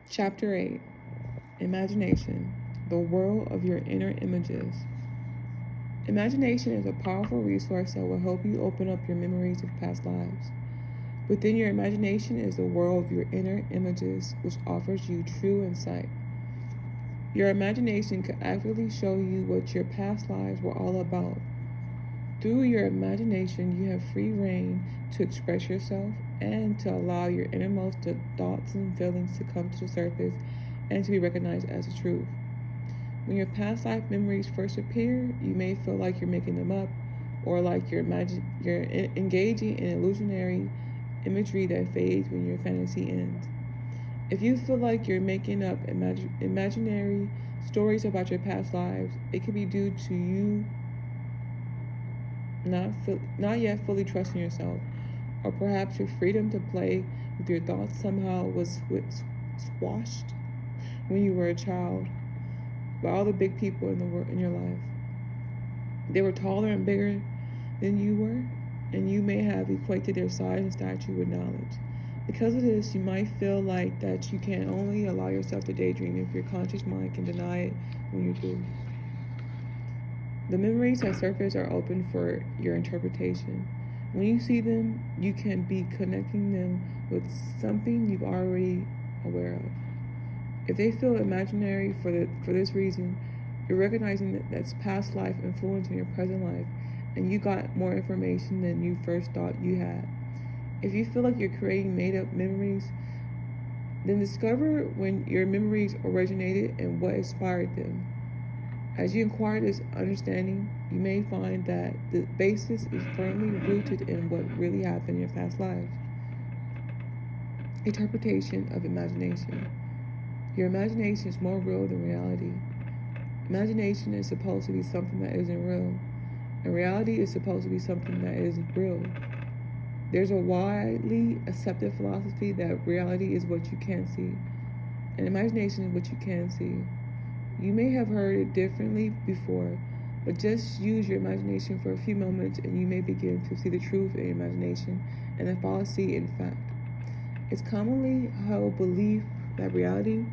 Chapter 8. Imagination, the world of your inner images. Imagination is a powerful resource that will help you open up your memories of past lives. Within your imagination is the world of your inner images, which offers you true insight. Your imagination can accurately show you what your past lives were all about. Through your imagination, you have free reign to express yourself and to allow your innermost thoughts and feelings to come to the surface and to be recognized as the truth. When your past life memories first appear, you may feel like you're making them up or like you're engaging in illusionary imagery that fades when your fantasy ends. If you feel like you're making up imaginary stories about your past lives, it could be due to you not yet fully trusting yourself, or perhaps your freedom to play with your thoughts somehow was squashed when you were a child by all the big people in your life. They were taller and bigger than you were, and you may have equated their size and stature with knowledge. Because of this, you might feel like that you can only allow yourself to daydream if your conscious mind can deny it when you do. The memories that surface are open for your interpretation. When you see them, you can be connecting them with something you've already aware of. If they feel imaginary for this reason, you're recognizing that that's past life influencing your present life, and you got more information than you first thought you had. If you feel like you're creating made-up memories, then discover when your memories originated and what inspired them. As you acquire this understanding, you may find that the basis is firmly rooted in what really happened in your past lives. Interpretation of imagination. Your imagination is more real than reality. Imagination is supposed to be something that isn't real, and reality is supposed to be something that isn't real. There's a widely accepted philosophy that reality is what you can see, and imagination is what you can see. You may have heard it differently before, but just use your imagination for a few moments and you may begin to see the truth in your imagination and the fallacy in fact. It's commonly held belief that reality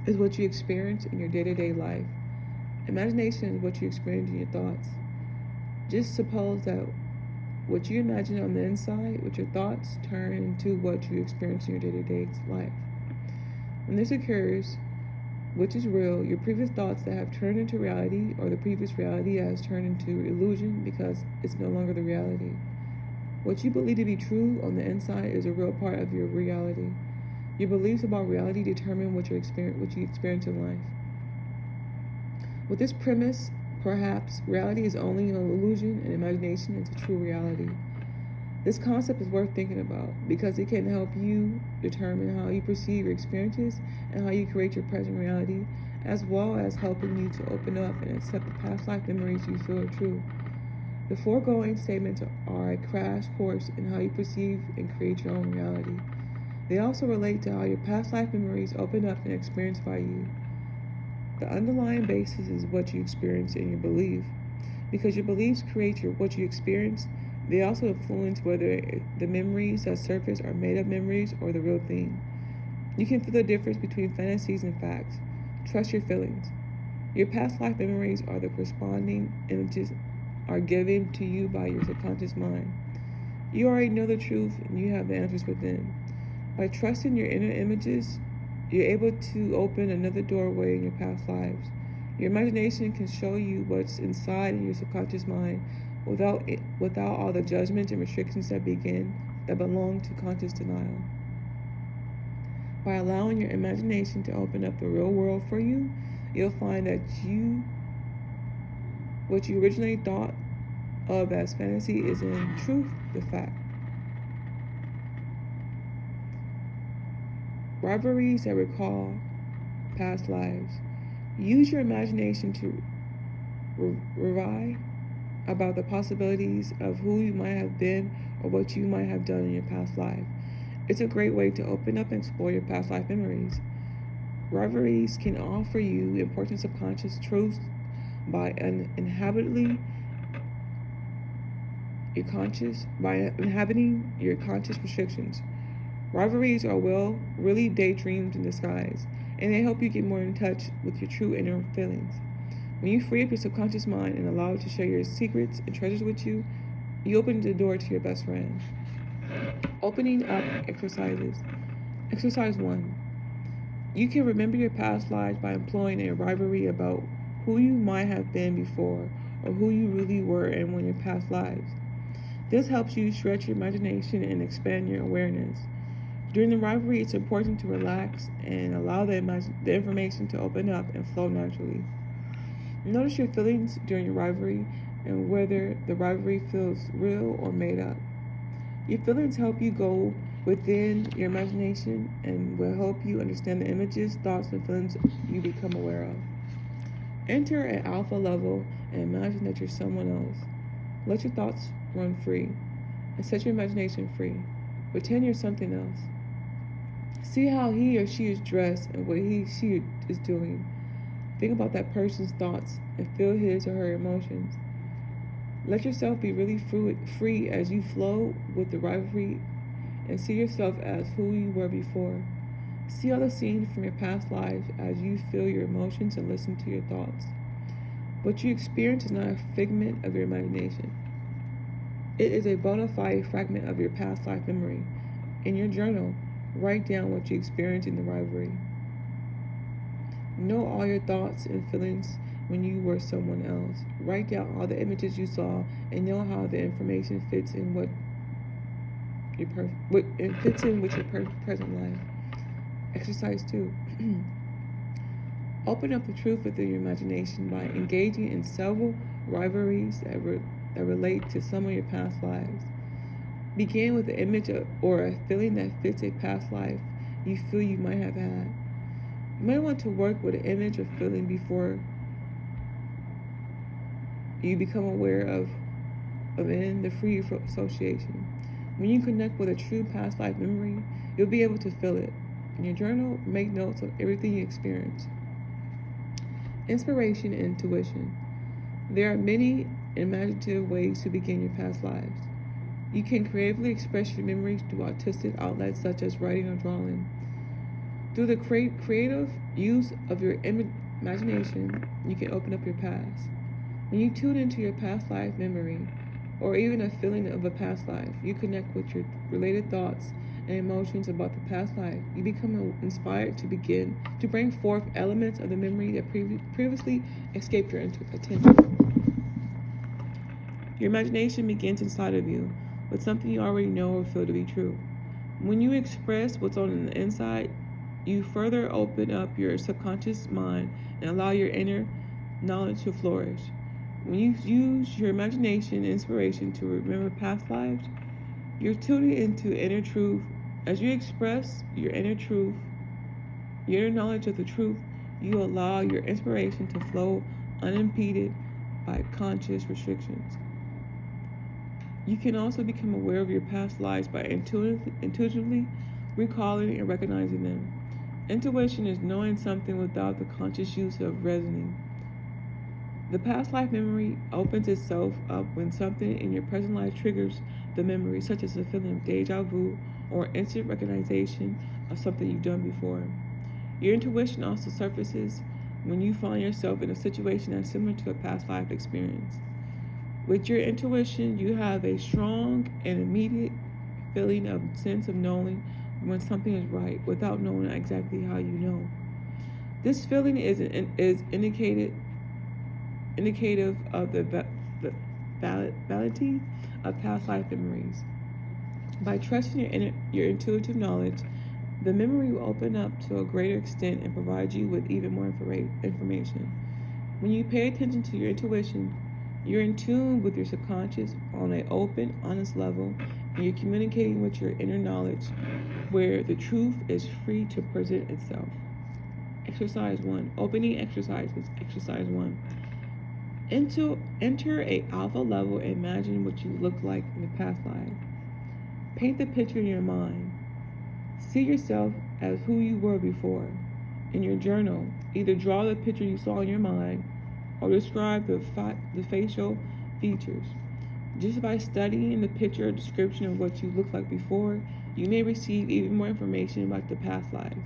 is what you experience in your day-to-day life. Imagination is what you experience in your thoughts. Just suppose that what you imagine on the inside with your thoughts turn into what you experience in your day-to-day life. When this occurs, which is real, your previous thoughts that have turned into reality, or the previous reality has turned into illusion because it's no longer the reality. What you believe to be true on the inside is a real part of your reality. Your beliefs about reality determine what you experience in life. With this premise, perhaps reality is only an illusion and imagination is a true reality. This concept is worth thinking about because it can help you determine how you perceive your experiences and how you create your present reality, as well as helping you to open up and accept the past life memories you feel are true. The foregoing statements are a crash course in how you perceive and create your own reality. They also relate to how your past life memories open up and experienced by you. The underlying basis is what you experience and your belief. Because your beliefs create what you experience, they also influence whether the memories that surface are made-up memories or the real thing. You can feel the difference between fantasies and facts. Trust your feelings. Your past life memories are the corresponding images are given to you by your subconscious mind. You already know the truth and you have the answers within. By trusting your inner images, you're able to open another doorway in your past lives. Your imagination can show you what's inside in your subconscious mind without all the judgments and restrictions that belong to conscious denial. By allowing your imagination to open up the real world for you, you'll find that what you originally thought of as fantasy is in truth the fact. Rivalries that recall past lives. Use your imagination to revive about the possibilities of who you might have been or what you might have done in your past life. It's a great way to open up and explore your past life memories. Rivalries can offer you important subconscious truths by inhabiting your conscious restrictions. Rivalries are really daydreams in disguise, and they help you get more in touch with your true inner feelings. When you free up your subconscious mind and allow it to share your secrets and treasures with you, you open the door to your best friend. Opening up exercises. Exercise 1. You can remember your past lives by employing a rivalry about who you might have been before or who you really were in one of your past lives. This helps you stretch your imagination and expand your awareness. During the rivalry, it's important to relax and allow the information to open up and flow naturally. Notice your feelings during your rivalry and whether the rivalry feels real or made up. Your feelings help you go within your imagination and will help you understand the images, thoughts, and feelings you become aware of. Enter an alpha level and imagine that you're someone else. Let your thoughts run free and set your imagination free. Pretend you're something else. See how he or she is dressed and what she is doing. Think about that person's thoughts and feel his or her emotions. Let yourself be really free as you flow with the rivalry and see yourself as who you were before. See all the scenes from your past lives as you feel your emotions and listen to your thoughts. What you experience is not a figment of your imagination. It is a bona fide fragment of your past life memory. In your journal, write down what you experienced in the rivalry. Know all your thoughts and feelings when you were someone else. Write down all the images you saw and know how the information fits in with your present life. Exercise 2. Open up the truth within your imagination by engaging in several rivalries that relate to some of your past lives. Begin with an image or a feeling that fits a past life you feel you might have had. You might want to work with an image or feeling before you become aware of in the free association. When you connect with a true past life memory, you'll be able to feel it. In your journal, make notes of everything you experience. Inspiration and intuition. There are many imaginative ways to begin your past lives. You can creatively express your memories through artistic outlets such as writing or drawing. Through the creative use of your imagination, you can open up your past. When you tune into your past life memory, or even a feeling of a past life, you connect with your related thoughts and emotions about the past life. You become inspired to begin to bring forth elements of the memory that previously escaped your attention. Your imagination begins inside of you with something you already know or feel to be true. When you express what's on the inside, you further open up your subconscious mind and allow your inner knowledge to flourish. When you use your imagination and inspiration to remember past lives, you're tuning into inner truth. As you express your inner truth, your inner knowledge of the truth, you allow your inspiration to flow unimpeded by conscious restrictions. You can also become aware of your past lives by intuitively recalling and recognizing them. Intuition is knowing something without the conscious use of reasoning. The past life memory opens itself up when something in your present life triggers the memory, such as a feeling of deja vu or instant recognition of something you've done before. Your intuition also surfaces when you find yourself in a situation that's similar to a past life experience. With your intuition, you have a strong and immediate feeling of sense of knowing when something is right without knowing exactly how you know. This feeling is indicative of the validity of past life memories. By trusting your intuitive knowledge, the memory will open up to a greater extent and provide you with even more information. When you pay attention to your intuition, you're in tune with your subconscious on an open, honest level, and you're communicating with your inner knowledge where the truth is free to present itself. Exercise 1. Opening exercises. Exercise 1. Enter a alpha level and imagine what you look like in the past life. Paint the picture in your mind. See yourself as who you were before. In your journal, either draw the picture you saw in your mind or describe the facial features. Just by studying the picture or description of what you looked like before, You may receive even more information about the past lives.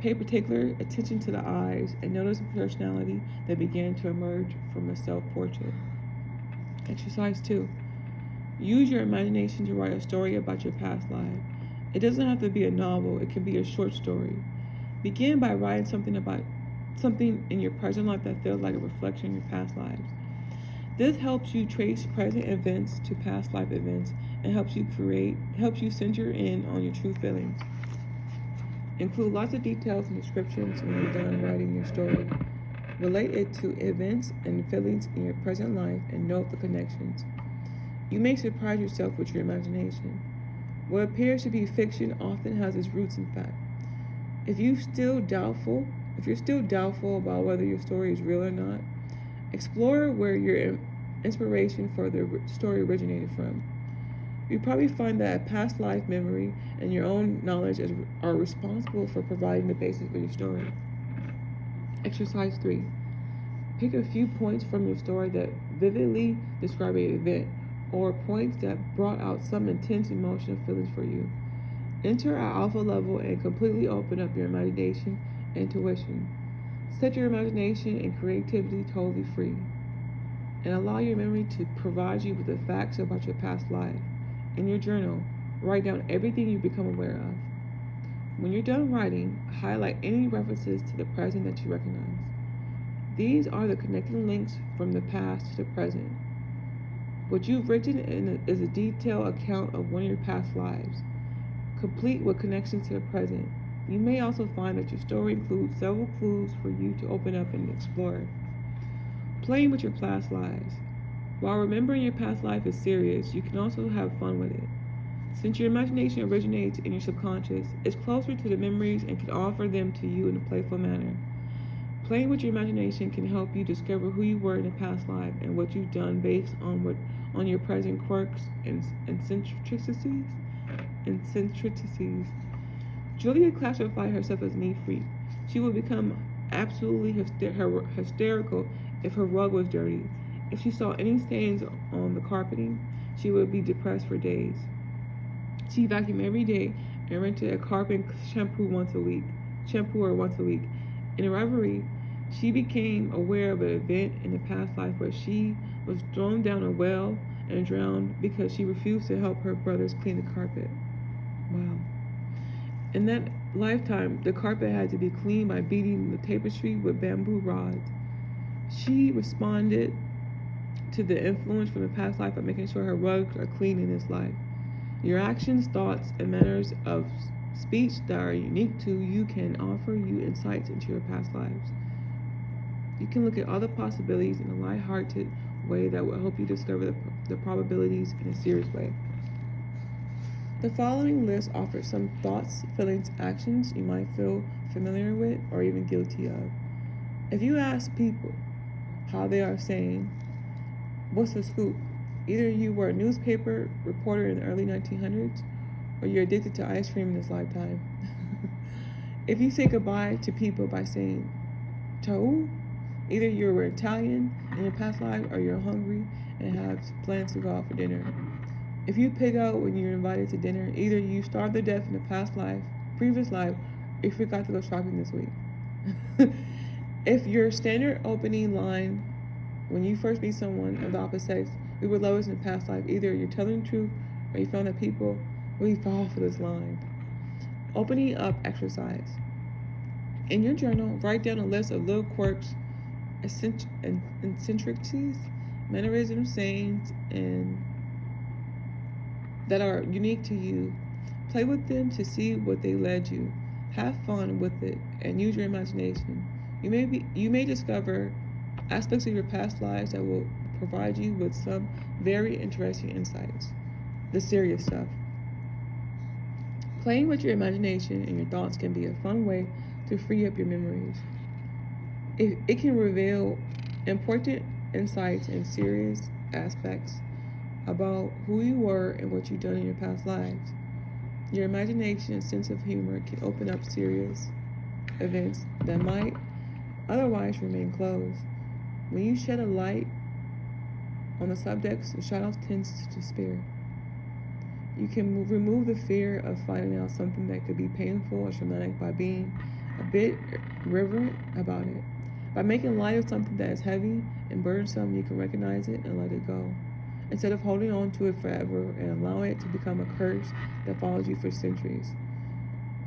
Pay particular attention to the eyes and notice the personality that began to emerge from a self-portrait. Exercise 2. Use your imagination to write a story about your past life. It doesn't have to be a novel, it can be a short story. Begin by writing something in your present life that feels like a reflection of your past lives. This helps you trace present events to past life events and helps you center in on your true feelings. Include lots of details and descriptions when you're done writing your story. Relate it to events and feelings in your present life and note the connections. You may surprise yourself with your imagination. What appears to be fiction often has its roots in fact. If you're still doubtful about whether your story is real or not, explore where your inspiration for the story originated from. You probably find that a past life memory and your own knowledge are responsible for providing the basis for your story. Exercise 3. Pick a few points from your story that vividly describe an event or points that brought out some intense emotional feelings for you. Enter at alpha level and completely open up your imagination and intuition. Set your imagination and creativity totally free. And allow your memory to provide you with the facts about your past life. In your journal, write down everything you become aware of. When you're done writing, highlight any references to the present that you recognize. These are the connecting links from the past to the present. What you've written is a detailed account of one of your past lives, complete with connections to the present. You may also find that your story includes several clues for you to open up and explore. Playing with your past lives. While remembering your past life is serious, you can also have fun with it. Since your imagination originates in your subconscious, it's closer to the memories and can offer them to you in a playful manner. Playing with your imagination can help you discover who you were in a past life and what you've done based on your present quirks and eccentricities. Julia classified herself as a neat freak. She would become absolutely hysterical if her rug was dirty. If she saw any stains on the carpeting, she would be depressed for days. She vacuumed every day and rented a carpet shampoo once a week. In a reverie, she became aware of an event in a past life where she was thrown down a well and drowned because she refused to help her brothers clean the carpet. Wow. In that lifetime, the carpet had to be cleaned by beating the tapestry with bamboo rods. She responded to the influence from the past life by making sure her rugs are clean in this life. Your actions, thoughts, and manners of speech that are unique to you can offer you insights into your past lives. You can look at other possibilities in a light-hearted way that will help you discover the probabilities in a serious way. The following list offers some thoughts, feelings, actions you might feel familiar with or even guilty of. If you ask people how they are saying, what's the scoop? Either you were a newspaper reporter in the early 1900s or you're addicted to ice cream in this lifetime. If you say goodbye to people by saying Ch8, either you were Italian in your past life or you're hungry and have plans to go out for dinner. If you pig out when you're invited to dinner, either you starved to death in a previous life, or you forgot to go shopping this week. If your standard opening line when you first meet someone of the opposite sex, we were lovers in a past life, either you're telling the truth or you found that people really fall for this line. Opening up exercise. In your journal, write down a list of little quirks, eccentricities, mannerisms, sayings, and that are unique to you. Play with them to see what they led you. Have fun with it and use your imagination. You may discover aspects of your past lives that will provide you with some very interesting insights. The serious stuff. Playing with your imagination and your thoughts can be a fun way to free up your memories. It can reveal important insights and serious aspects about who you were and what you've done in your past lives. Your imagination and sense of humor can open up serious events that might otherwise remain closed. When you shed a light on the subjects, the shadows tends to disappear. You can remove the fear of finding out something that could be painful or traumatic by being a bit reverent about it. By making light of something that is heavy and burdensome, you can recognize it and let it go, instead of holding on to it forever and allowing it to become a curse that follows you for centuries.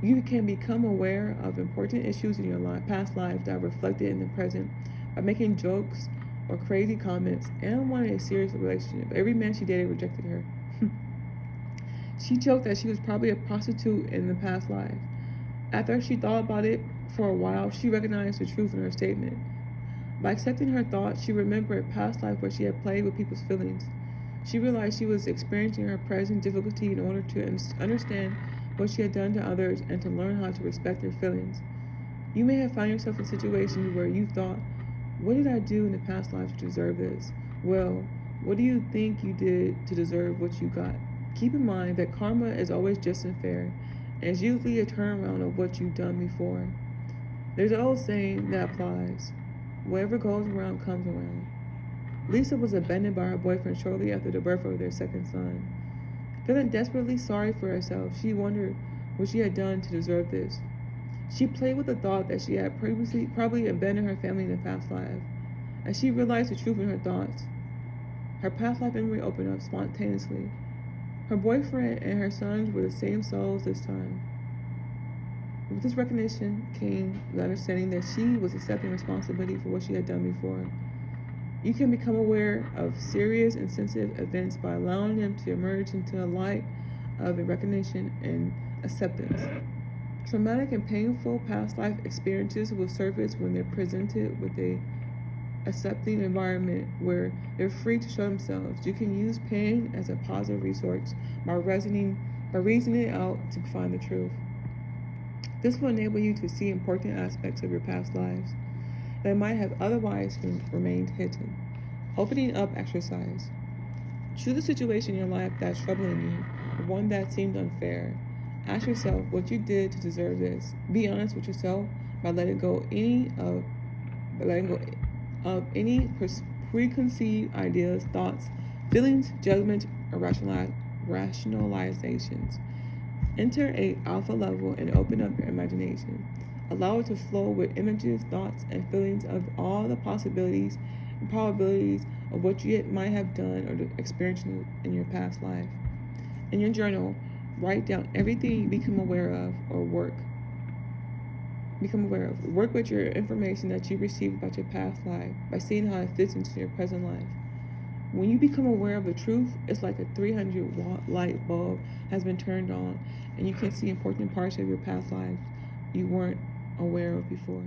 You can become aware of important issues in your past lives that are reflected in the present by making jokes or crazy comments and wanting a serious relationship. Every man she dated rejected her. She joked that she was probably a prostitute in the past life. After she thought about it for a while, she recognized the truth in her statement. By accepting her thoughts, she remembered a past life where she had played with people's feelings. She realized she was experiencing her present difficulty in order to understand what she had done to others and to learn how to respect their feelings. You may have found yourself in situations where you thought, what did I do in the past life to deserve this? Well, what do you think you did to deserve what you got? Keep in mind that karma is always just and fair, and is usually a turnaround of what you've done before. There's an old saying that applies: whatever goes around comes around. Lisa was abandoned by her boyfriend shortly after the birth of their second son. Feeling desperately sorry for herself, she wondered what she had done to deserve this. She played with the thought that she had previously probably abandoned her family in a past life. As she realized the truth in her thoughts, her past life memory opened up spontaneously. Her boyfriend and her sons were the same souls this time. With this recognition came the understanding that she was accepting responsibility for what she had done before. You can become aware of serious and sensitive events by allowing them to emerge into a light of recognition and acceptance. Traumatic and painful past life experiences will surface when they're presented with a accepting environment where they're free to show themselves. You can use pain as a positive resource by reasoning it out to find the truth. This will enable you to see important aspects of your past lives that might have otherwise remained hidden. Opening up exercise. Choose a situation in your life that's troubling you, one that seemed unfair. Ask yourself what you did to deserve this. Be honest with yourself by letting go of any preconceived ideas, thoughts, feelings, judgments, or rationalizations. Enter an alpha level and open up your imagination. Allow it to flow with images, thoughts, and feelings of all the possibilities and probabilities of what you might have done or experienced in your past life. In your journal, write down everything you become aware of or work with your information that you received about your past life by seeing how it fits into your present life. When you become aware of the truth, it's like a 300-watt light bulb has been turned on, and you can see important parts of your past life you weren't aware of before.